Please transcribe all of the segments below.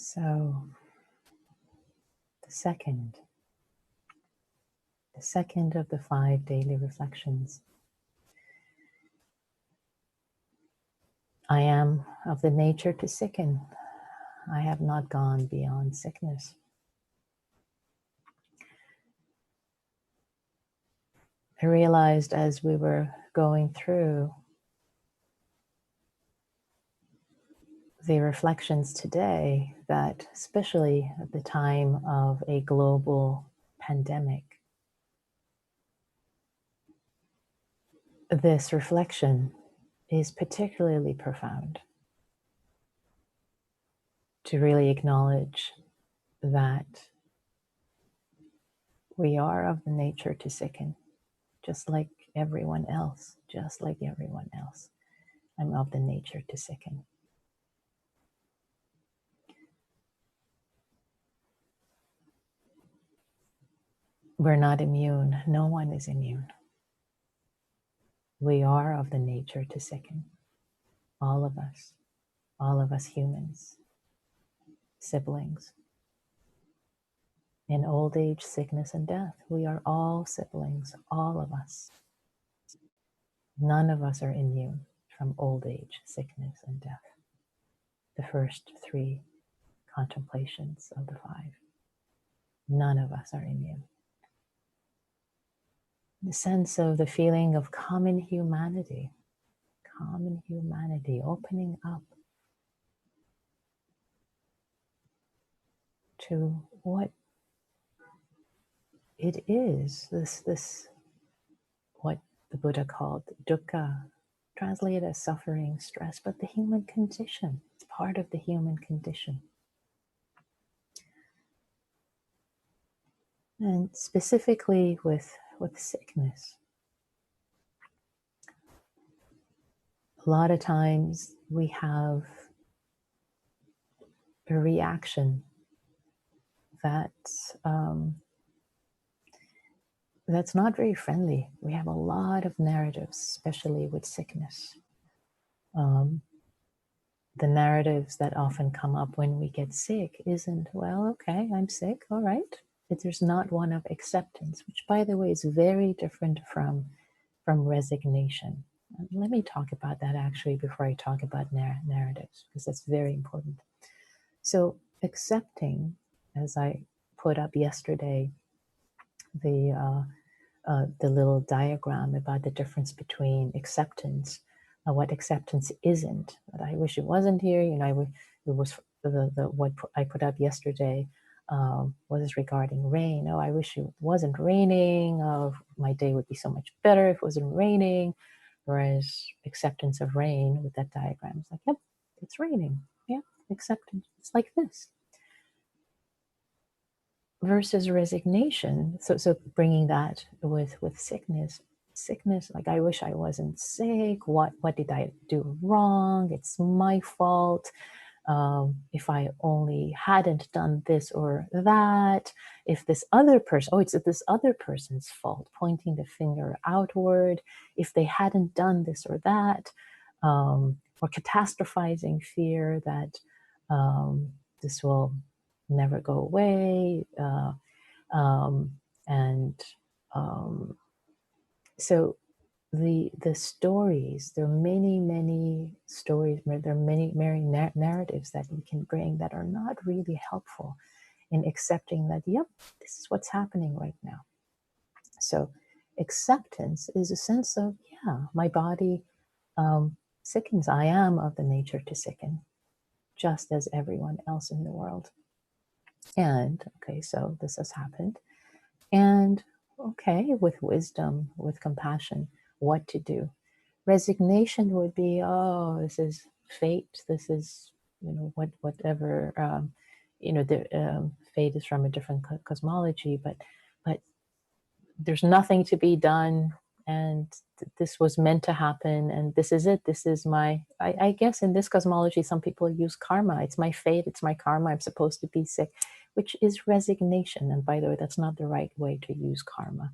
So the second of the 5 daily reflections. I am of the nature to sicken. I have not gone beyond sickness. I realized as we were going through the reflections today that, especially at the time of a global pandemic, this reflection is particularly profound. To really acknowledge that we are of the nature to sicken, just like everyone else, I'm of the nature to sicken. We're not immune. No one is immune. We are of the nature to sicken. All of us humans, siblings. In old age, sickness, and death, we are all siblings, all of us. None of us are immune from old age, sickness, and death. The first 3 contemplations of the 5. None of us are immune. The sense of the feeling of common humanity, opening up to what it is, this what the Buddha called dukkha, translated as suffering, stress, but the human condition. It's part of the human condition. And specifically with sickness, a lot of times we have a reaction that's not very friendly. We have a lot of narratives, especially with sickness. The narratives that often come up when we get sick isn't, well, okay, I'm sick, all right. There's not one of acceptance, which, by the way, is very different from resignation. Let me talk about that actually before I talk about narratives, because that's very important. So accepting, as I put up yesterday, the little diagram about the difference between acceptance, what acceptance isn't. But I wish it wasn't here. It was what I put up yesterday was regarding rain. Oh, I wish it wasn't raining. My day would be so much better if it wasn't raining. Whereas acceptance of rain with that diagram is like, yep, it's raining. Yeah, acceptance. It's like this. Versus resignation. So bringing that with sickness, like, I wish I wasn't sick. What did I do wrong? It's my fault. If I only hadn't done this or that, if this other person, it's this other person's fault, pointing the finger outward, if they hadn't done this or that, or catastrophizing fear that this will never go away. So the stories, there are many stories, there are many narratives that we can bring that are not really helpful in accepting that, yep, this is what's happening right now. So acceptance is a sense of, yeah, my body sickens. I am of the nature to sicken, just as everyone else in the world. And okay, so this has happened. And okay, with wisdom, with compassion, what to do. Resignation would be, oh, this is fate. This is, whatever. The fate is from a different cosmology, but there's nothing to be done, and this was meant to happen, and this is it. This is my. I guess in this cosmology, some people use karma. It's my fate. It's my karma. I'm supposed to be sick, which is resignation. And by the way, that's not the right way to use karma.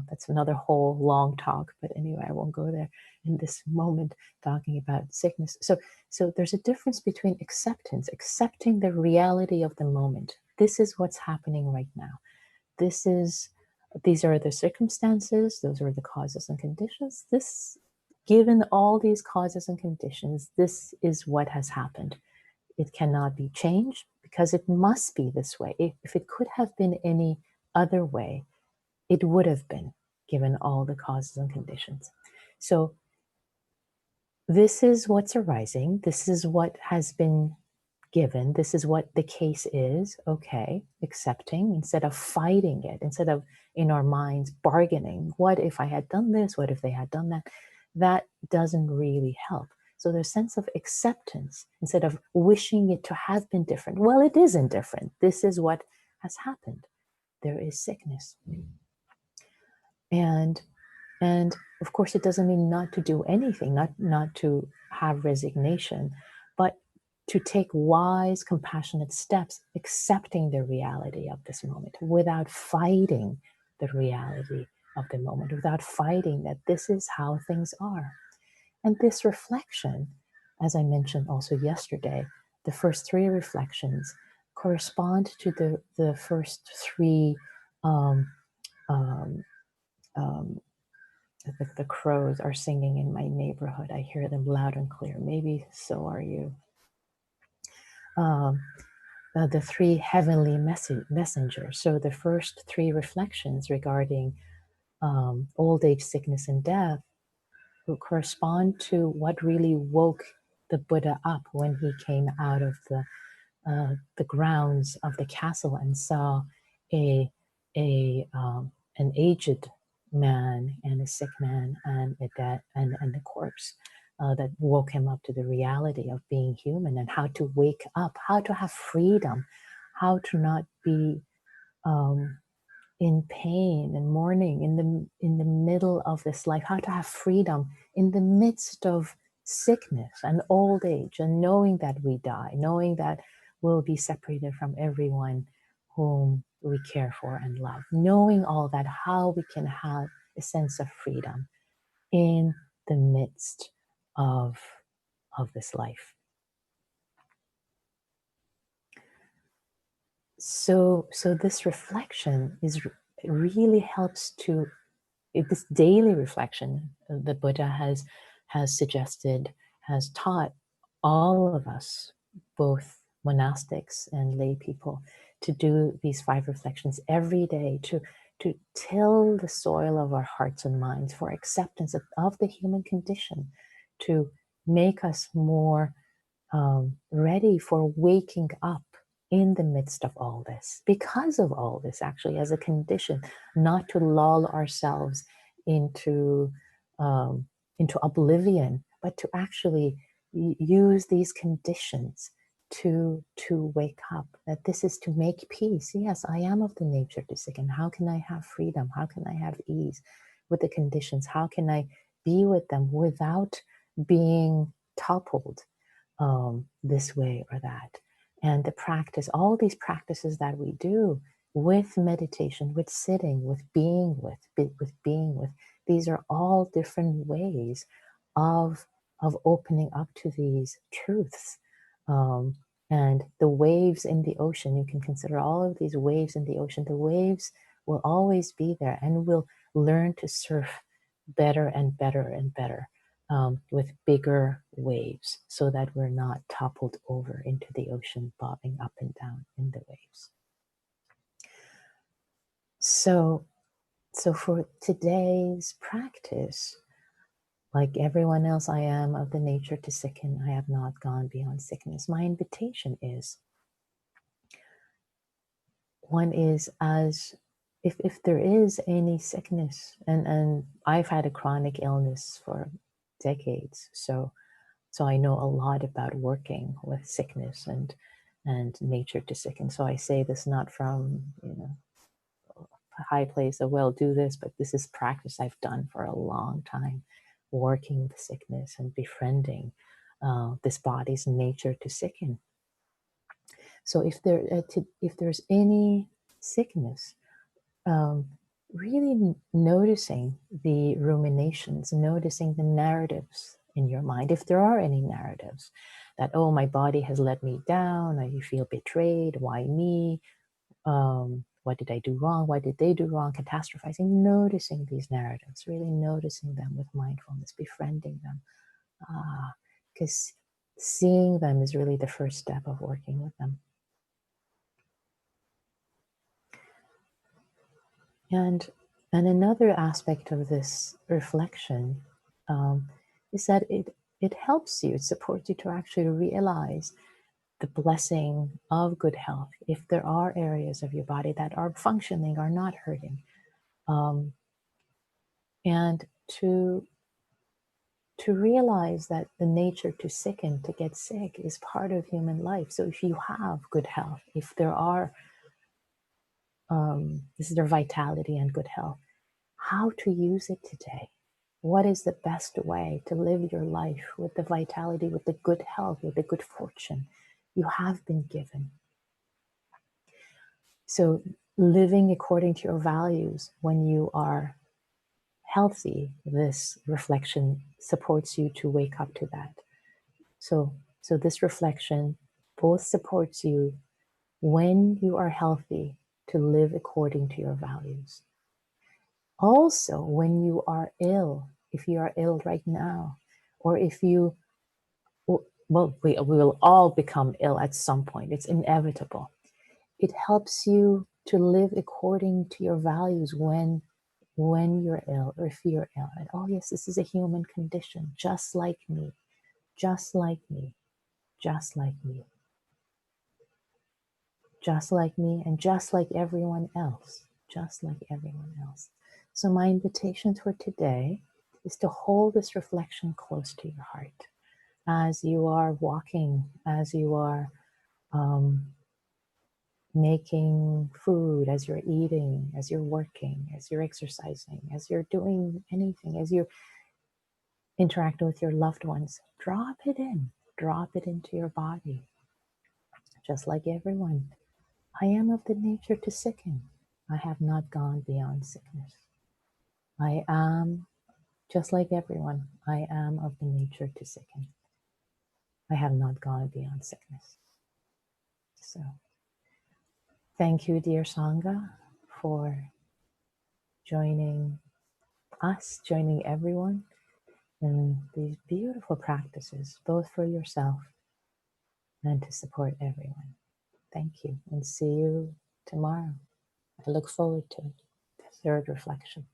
That's another whole long talk, but anyway, I won't go there in this moment talking about sickness. So there's a difference between acceptance, accepting the reality of the moment. This is what's happening right now. This is these are the circumstances, those are the causes and conditions. This given all these causes and conditions, this is what has happened. It cannot be changed because it must be this way. If it could have been any other way, it would have been, given all the causes and conditions. So this is what's arising. This is what has been given. This is what the case is. Okay, accepting instead of fighting it, instead of in our minds bargaining. What if I had done this? What if they had done that? That doesn't really help. So there's a sense of acceptance instead of wishing it to have been different. Well, it isn't different. This is what has happened. There is sickness. And and of course, it doesn't mean not to do anything, not to have resignation, but to take wise, compassionate steps, accepting the reality of this moment without fighting the reality of the moment, without fighting that this is how things are. And this reflection, as I mentioned also yesterday, the first three reflections correspond to the first three um, um, um, the crows are singing in my neighborhood. I hear them loud and clear. Maybe so are you. Um, the three heavenly messengers. So the first three reflections regarding old age, sickness, and death will correspond to what really woke the Buddha up when he came out of the grounds of the castle and saw a an aged man and a sick man and a dead and a corpse that woke him up to the reality of being human and how to wake up, how to have freedom, how to not be um, in pain and mourning in the middle of this life, how to have freedom in the midst of sickness and old age, and knowing that we die, knowing that we'll be separated from everyone whom we care for and love, knowing all that, how we can have a sense of freedom in the midst of this life. So this reflection it really helps to this daily reflection the Buddha has suggested, has taught all of us, both monastics and lay people, to do these 5 reflections every day to till the soil of our hearts and minds for acceptance of the human condition, to make us more ready for waking up in the midst of all this, because of all this, actually, as a condition, not to lull ourselves into oblivion, but to actually use these conditions to wake up. That this is to make peace. Yes, I am of the nature to sicken. How can I have freedom? How can I have ease with the conditions? How can I be with them without being toppled this way or that? And the practice, all these practices that we do with meditation, with sitting, with being with, these are all different ways of opening up to these truths. Um, and the waves in the ocean, you can consider all of these waves in the ocean. The waves will always be there, and we'll learn to surf better and better and better with bigger waves so that we're not toppled over into the ocean, bobbing up and down in the waves. So for today's practice, like everyone else, I am of the nature to sicken. I have not gone beyond sickness. My invitation is, one is, as if there is any sickness, and I've had a chronic illness for decades, so I know a lot about working with sickness and nature to sicken. So I say this not from a high place of, well, do this, but this is practice I've done for a long time, working with sickness and befriending this body's nature to sicken. So if there's any sickness, really noticing the ruminations, noticing the narratives in your mind, if there are any narratives that, oh, my body has let me down, I feel betrayed, why me? What did I do wrong? Why did they do wrong? Catastrophizing, noticing these narratives, really noticing them with mindfulness, befriending them. Because seeing them is really the first step of working with them. And another aspect of this reflection is that it helps you, it supports you to actually realize the blessing of good health. If there are areas of your body that are functioning, are not hurting, and to realize that the nature to sicken, to get sick, is part of human life. So if you have good health, if there are this is their vitality and good health, how to use it today. What is the best way to live your life with the vitality, with the good health, with the good fortune you have been given? So, living according to your values when you are healthy, this reflection supports you to wake up to that. So this reflection both supports you when you are healthy to live according to your values. Also, when you are ill, if you are ill right now, or if you, well, we will all become ill at some point, it's inevitable. It helps you to live according to your values when you're ill, or if you're ill. And oh, yes, this is a human condition, just like me, just like me, just like me, just like me, and just like everyone else, just like everyone else. So, my invitation for today is to hold this reflection close to your heart as you are walking, as you are making food, as you're eating, as you're working, as you're exercising, as you're doing anything, as you're interacting with your loved ones. Drop it into your body, just like everyone. I am of the nature to sicken. I have not gone beyond sickness. I am, just like everyone, I am of the nature to sicken. I have not gone beyond sickness. So, thank you, dear Sangha, for joining us, joining everyone in these beautiful practices, both for yourself and to support everyone. Thank you, and see you tomorrow. I look forward to it. The third reflection.